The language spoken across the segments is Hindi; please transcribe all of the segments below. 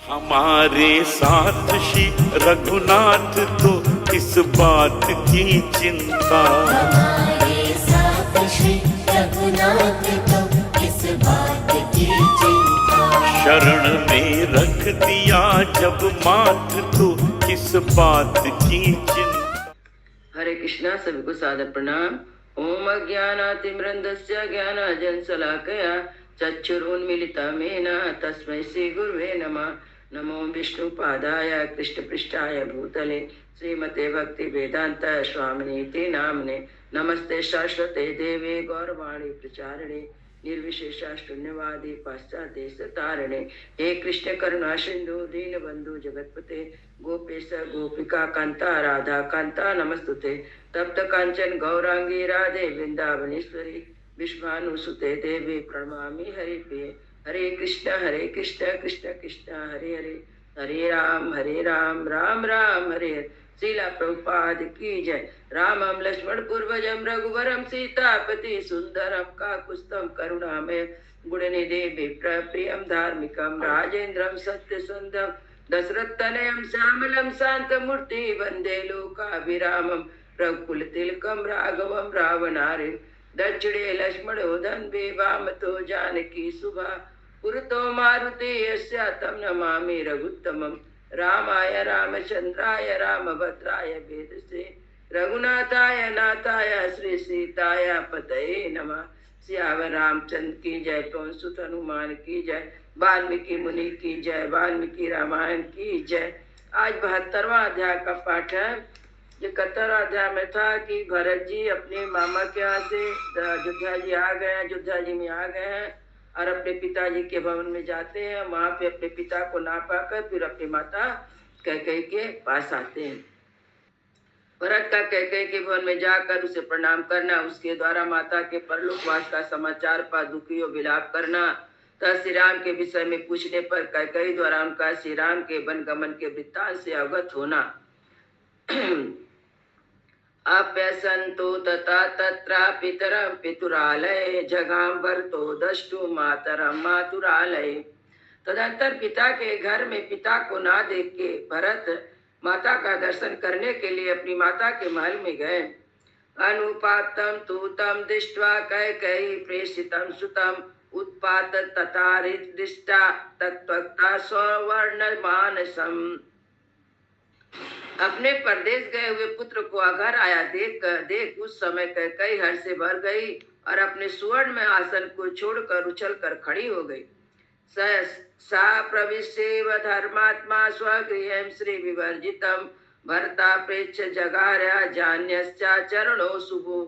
हमारे साथ श्री रघुनाथ तो किस बात की चिंता, हमारे साथ श्री रघुनाथ तो किस बात की चिंता। शरण में रख दिया जब माथ तो किस बात की चिंता। हरे कृष्णा, सभी को सादर प्रणाम। ओम अज्ञानातिमृन्दस्य ज्ञानाञ्जनशलाकया चक्षुरुन्मीलितं येन तस्मै श्री गुरुवे नमः। नमो विष्णुपादाय कृष्णपृष्ठाय भूतले श्रीमते भक्ति वेदांत स्वामिनीति नामने। नमस्ते सरस्वते देवे गौरवाणी प्रचारिणे निर्विशेषा शून्यवादी पाश्चादेश तारिणे। हे कृष्ण करुणा सिंधु दीनबंधु जगतपते गोपेश गोपिका कांता राधा कांता नमस्तुते। तप्त कांचन गौरांगी राधे वृंदावनेश्वरी विश्वानुसुते देवी प्रणमामि हरिप्रिये। हरे कृष्ण कृष्ण कृष्ण हरे हरे, हरे राम राम राम हरे हरे। श्रीला प्रभुपाद की जय। रामम लक्ष्मण पूर्वजम रघुवरम सीतापति सुंदरम काकुत्स्थं करुणामय गुणनिधि विप्र प्रियम धार्मिकम राजेन्द्रम सत्यसंधम दशरथतनयं श्यामलं शांतमूर्ति वंदे लोकाभिरामं रघुकुल तिलकम राघवम रावणारिं दक्षिणे लक्ष्मणो धन्वे वामतो जानकी सुभा पुरतो मारुति यस्य तं नमामि रघुत्तमम्। रामाय रामचंद्राय रामभद्राय वेदसे रघुनाथाय नाथाय श्री सीताय पतये नमः। सियावर रामचंद्र की जय, पवन सुत हनुमान की जय, वाल्मीकि मुनि की जय, वाल्मीकि रामायण की जय। आज 72वां अध्याय का पाठ है। जो 71वां अध्याय में था कि भरत जी अपने मामा के यहाँ से अयोध्या जी आ गए हैं, अयोध्या जी में आ गए हैं और अपने पिताजी के भवन में जाते हैं। वहां पे अपने पिता को ना पाकर फिर अपनी माता कैकेयी के पास आते हैं। भरत का कैकेयी के भवन में जाकर उसे प्रणाम करना, उसके द्वारा माता के परलोकवास का समाचार पा दुखी और विलाप करना, तथा श्री राम के विषय में पूछने पर कैकेयी द्वारा उनका श्री राम के वनगमन के वृत्तांत से अवगत होना। अप्यसंतो तथा तत्रा पितरं पितुरालये जगाम भरतो दष्टु मातरम मातुरालये। तदंतर पिता के घर में पिता को ना देख के भरत माता का दर्शन करने के लिए अपनी माता के महल में गए। अनुपातम तु तम दृष्ट्वा कैकेयी प्रेषितं सुतम उत्पात तथा दृष्टा तत्वक्ता स्वर्ण मानसम। अपने परदेश गए हुए पुत्र को घर आया देख उस समय कैकेयी हर्ष से भर गई और अपने सुवर्ण में आसन को छोड़कर उछल कर खड़ी हो गई। सा प्रविश्येव धर्मात्मा स्वगृहं श्री विवर्जितम भरता प्रेक्ष जगार्या जान्यश्चा चरणों शुभो।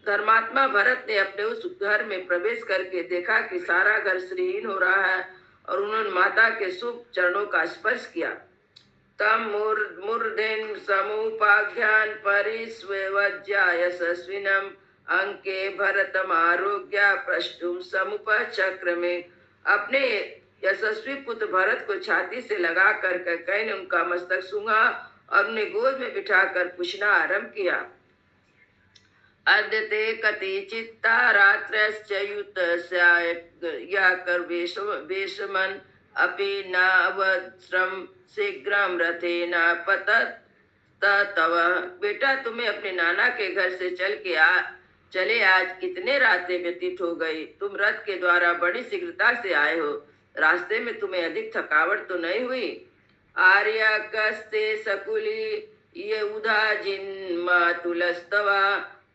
धर्मात्मा भरत ने अपने उस घर में प्रवेश करके देखा कि सारा घर श्रीहीन हो रहा है और उन्होंने माता के शुभ चरणों का स्पर्श किया। तम मूर्धेन समुपाख्यान परिस्वेवज्या यशस्विनम अंके भरतमारोग्य प्रष्टुम समुपचक्रमे। अपने यशस्वी पुत्र भरत को छाती से लगा कर कैकेयी ने उनका मस्तक सूंघा और उन्हें गोद में बिठाकर पूछना आरंभ किया। अद्यते कति चित्ता रात्रश्च युतस्याकर्वेशमन् अपि नावस्त्रं शीघ्रं रथेन पतत तव। बेटा, तुम्हें अपने नाना के घर से चले आज कितने रातें व्यतीत हो गई। तुम रथ के द्वारा बड़ी शीघ्रता से आए हो। रास्ते में तुम्हें अधिक थकावट तो नहीं हुई। आर्य कस्ते सकुली ये उधा जिन्मातुलस्तवा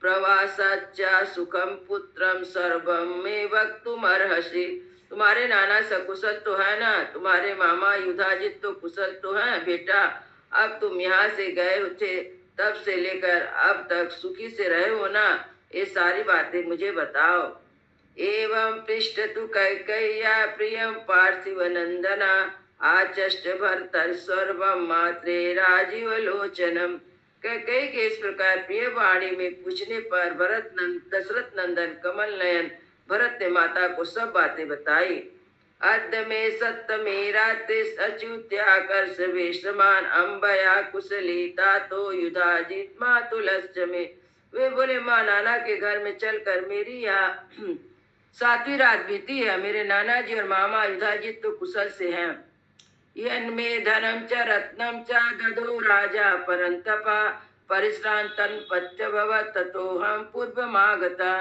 प्रवासाच्चा सुखम पुत्रम सर्वम में वक्तुमर्हसि। तुम्हारे नाना सकुशल तो है ना? तुम्हारे मामा युधाजित तो कुशल तो हैं? बेटा, अब तुम यहाँ से गए थे तब से लेकर अब तक सुखी से रहे हो ना? ये सारी बातें मुझे बताओ। एवं पृष्ठ तु कैकेय्या प्रियं पार्थिव नंदना आचष्ट भर्तर सर्वं मात्रे राजीव लोचनम। कैकेयी के इस प्रकार प्रिय वाणी में पूछने पर दशरथ नंदन कमल नयन भरत ने माता को सब बातें बताई। अद्य में सप्तमी रात्रि अच्युत्याकर्ष वेशमान अंबया कुशलिता तो युधाजित मातुलश्च में। वे बोले, माँ नाना के घर में चलकर मेरी यहाँ सातवीं रात बीती है, मेरे नाना जी और मामा युधाजित तो कुशल से हैं। यन्मे धनम च रत्नम च ददो राजा परंतपा परिश्रांतन पत्य भव ततोहम पूर्वमागता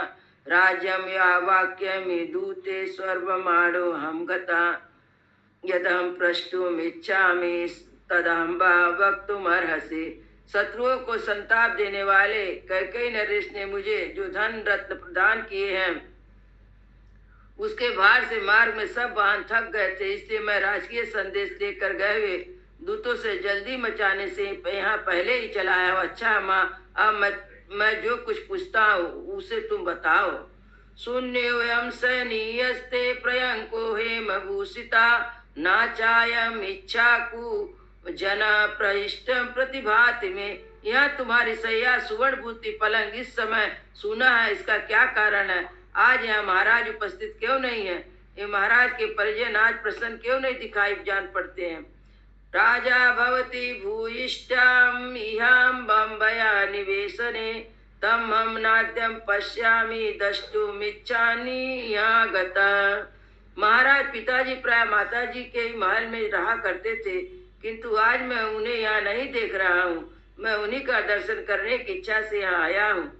राज्यम या वाक्यमि दूते स्वर्वमाणो हम गता यदहम प्रष्टुमिच्छामि तदहम वक्तुमर्हसि। शत्रुओं को संताप देने वाले कैकेयी नरेश ने मुझे जो धन रत्न प्रदान किए हैं उसके भार से मार्ग में सब वाहन थक गए थे, इसलिए मैं राजकीय संदेश देकर गए हुए दूतों से जल्दी मचाने से यहाँ पहले ही चला आया हूँ। अच्छा माँ, अब मैं जो कुछ पूछता हूँ उसे तुम बताओ। शून्योऽयं सनीयस्ते प्रयंको हेमभूषिता नाचायम इच्छाकु जना प्रहिष्टम प्रतिभाति में। यह तुम्हारी सैया सुवर्णभूति पलंग इस समय सुना है, इसका क्या कारण है? आज यहाँ महाराज उपस्थित क्यों नहीं है? ये महाराज के परिजन आज प्रसन्न क्यों नहीं दिखाई जान पड़ते हैं? राजा भवती भूयिष्ठाम इहाम बम्बया निवेशने तम हम नाट्यम पश्यामि दष्टुमिच्छानि यहाँ गता। महाराज पिताजी प्राय माताजी के महल में रहा करते थे, किंतु आज मैं उन्हें यहाँ नहीं देख रहा हूँ। मैं उन्हीं का दर्शन करने की इच्छा से यहाँ आया हूँ।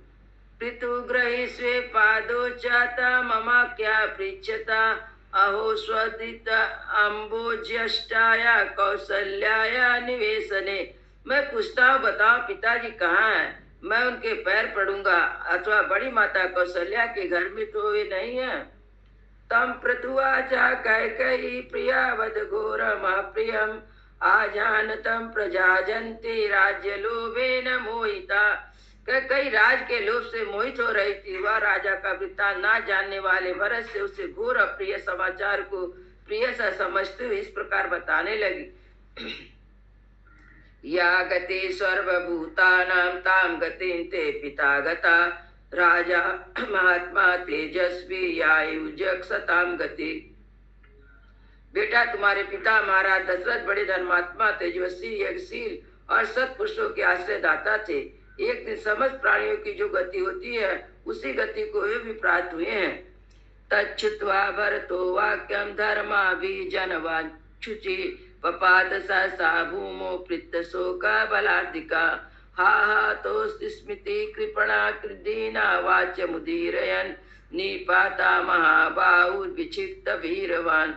पितुग्रही स्वे पादो चाता ममा क्या पृच्छता अहो स्वदित अम्बोज्यष्टाया कौशल्याया निवेशने। मैं पूछता हूँ, बताओ पिताजी कहाँ हैं? मैं उनके पैर पड़ूंगा, अथवा बड़ी माता कौशल्या के घर में तो वे नहीं है। तम प्रथुवाचा कैकेयी प्रियावद घोरम प्रियम आजानतम प्रजाजन्ते राज्य लोभेन मोहिता। कई राज के लोभ से मोहित हो रही थी। वह राजा का वृत्तांत ना जानने वाले भरत से उसे घोर अप्रिय समाचार को प्रिय सा समझते हुए इस प्रकार बताने लगी। या गति सर्वभूतानां ताम गतिं ते पिता गता राजा महात्मा तेजस्वी यायुजक सताम गति। बेटा, तुम्हारे पिता महाराज दशरथ बड़े धर्मात्मा तेजस्वी यज्ञशील और सत्पुरुषों के आश्रयदाता थे। एक दिन समस्त प्राणियों की जो गति होती है उसी गति को वे भी प्राप्त हुए हैं। तच्छुत्वा भरतो वाक्यम धर्माभिजनवाञ्छुचि पपात सहसा भूमो पृत्त शोका बलार्दिका हा हा तो स्मृति कृपणा कृदीना वाच्य मुदीरयन निपाता महाबाहुर्विक्षिप्त वीरवान।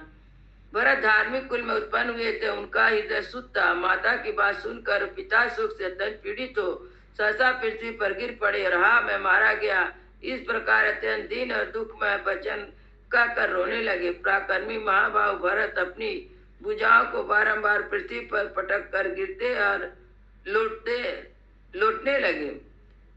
भरत धार्मिक कुल में उत्पन्न हुए थे, उनका हृदय शुद्ध था। माता की बात सुनकर पिता सुख से अत्यंत पीड़ित हो सहसा पृथ्वी पर गिर पड़े और हा मैं मारा गया। इस प्रकार अत्यंत दीन और दुखमय वचन कहकर रोने लगे। पराक्रमी महाबाहु भरत अपनी भुजाओं को बारंबार पृथ्वी पर पटक कर गिरते और लौटने लगे।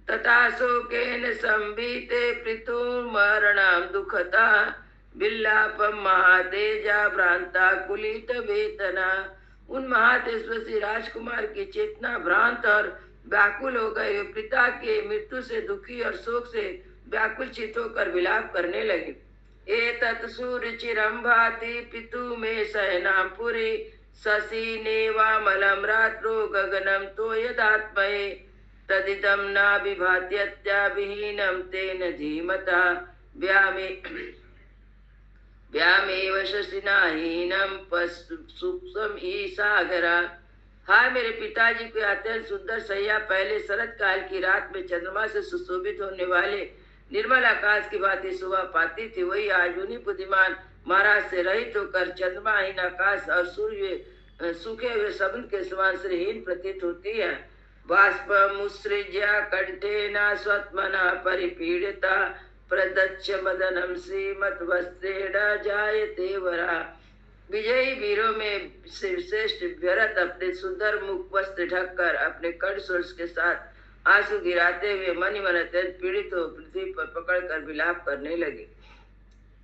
तथा शोकेन संभीते पृथु मरणम दुखता बिल्लापम महातेजा भ्रांता कुलित वेतना। उन महातेजस्वी राजकुमार की चेतना भ्रांत और व्याकुल हो गए। पिता के मृत्यु से दुखी और शोक से व्याकुल चित होकर विलाप करने लगे। एतत् सूर्यचिरं भाति पितु में शयनां पुरी शशि नेवामलं रात्रो गगनं तोयदात्मये तदिदं नाभिभात्यत्याभिहीनं तेन धीमता व्यामेव शशिनाहीनं सूक्ष्म ईसागरा। हाय मेरे पिताजी को अत्यंत सुंदर सैया पहले शरद काल की रात में चंद्रमा से सुशोभित होने वाले निर्मल आकाश की भांति शोभा पाती थी, वही आज उन्हीं बुद्धिमान महाराज से रहित होकर चंद्रमाहीन आकाश और सूर्य सूखे हुए समुद्र के समान श्रीहीन प्रतीत होती है। बाष्प मुसृज्या कंठेना स्वत्मना परिपीड़िता प्रदच्छ मदनम श्रीमत वस्त्रेण जायते वरा। विजयी वीरों में श्रेष्ठ भरत अपने सुंदर मुख वस्त्र ढककर अपने कंठस्वर के साथ आंसू गिराते हुए मन ही मन अत्यंत पीड़ित हो पृथ्वी पर पकड़कर विलाप करने लगे।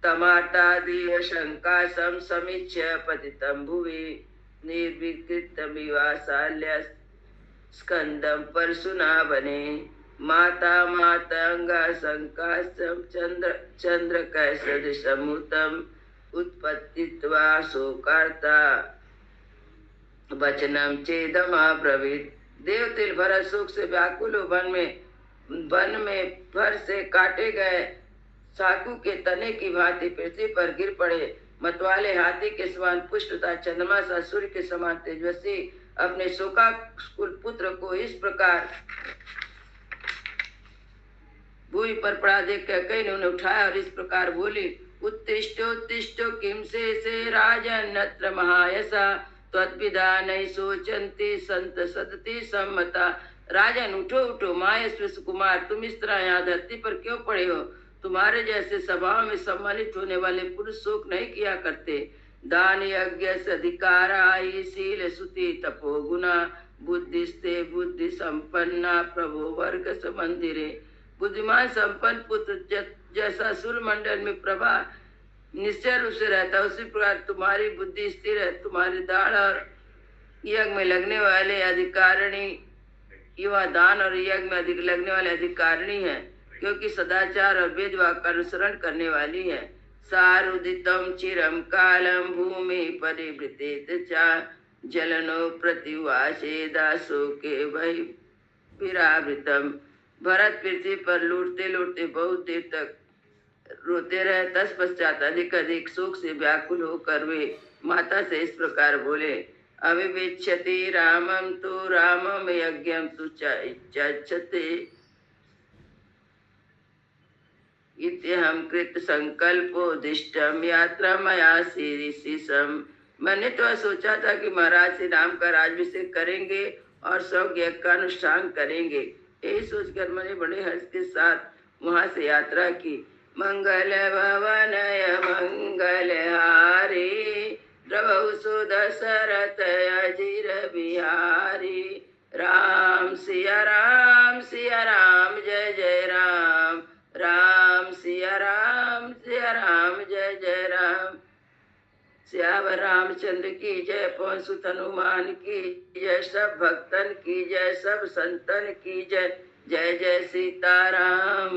तमाटा देह शंका सम समीच्य पतितम भुवि निर्विकृत विवासाल्य स्कंदम परशुना बने माता मातंगा शंकासम चंद्र कैसदृशमुतम उत्पत्तित्वा शोकार्ता वचनम चेदमा ब्रवीत। देवतिल भरत शोक से व्याकुल वन में भर से काटे गए साकू के तने की भांति पृथ्वी पर गिर पड़े। मतवाले हाथी के समान पुष्ट तथा चंद्रमा सा सूर्य के समान तेजस्वी अपने शोकाकुल पुत्र को इस प्रकार भूमि पर पड़ा देख कई ने उन्हें उठाया और इस प्रकार बोली, उत्तिष्ठो किम से राजन नत्र महायसा त्वद्विधानै शोचन्ति संत सदति सम्मता। राजन उठो उठो, मायस्वी सुकुमार, तुम इस तरह यहाँ धरती पर क्यों पड़े हो? तुम्हारे जैसे स्वभाव में सम्मानित होने वाले पुरुष शोक नहीं किया करते। दान यज्ञ अधिकाराई शील सुति तपो गुना बुद्धिस्ते बुद्धि संपन्ना प्रभो वर्ग मंदिरे। बुद्धिमान संपन्न पुत्र जैसा सूर्य मंडल में प्रभा निश्चय रूप से रहता है, उसी प्रकार तुम्हारी बुद्धि स्थिर है। तुम्हारी दान और यज्ञ में लगने वाले अधिकारिणी, युवा दान और यज्ञ में अधिक लगने वाले अधिकारिणी है, क्योंकि सदाचार और वेदवाक्य का अनुसरण करने वाली है। सारुदितम चिरम कालम भूमि परिवृतेत चा जलनो प्रतिवासे दासो के वही विरावृतम। भरत पृथ्वी पर लूटते लूटते बहुत देर तक रोते रहे। तत्पश्चात अधिक अधिक शोक से व्याकुल होकर वे माता से इस प्रकार बोले, अविवेच्यति रामम तो रामम यज्ञम तु चच्छते इत्यहम कृत संकल्पो दिष्टम यात्रा मया शीर्षम। मैंने तो सोचा था कि महाराज श्री राम का राज्याभिषेक करेंगे और सब यज्ञ का अनुष्ठान करेंगे। यही सोचकर मैंने बड़े हर्ष के साथ वहां से यात्रा की। मंगल भवनय मंगलहारी द्रवौ सुदशरथ अजिर बिहारी। राम सिया राम जय जय राम, राम सिया राम जय जय राम। श्याम रामचंद्र की जय, पवन सुत हनुमान की जय, सब भक्तन की जय, सब संतन की जय। जय जय सीताराम।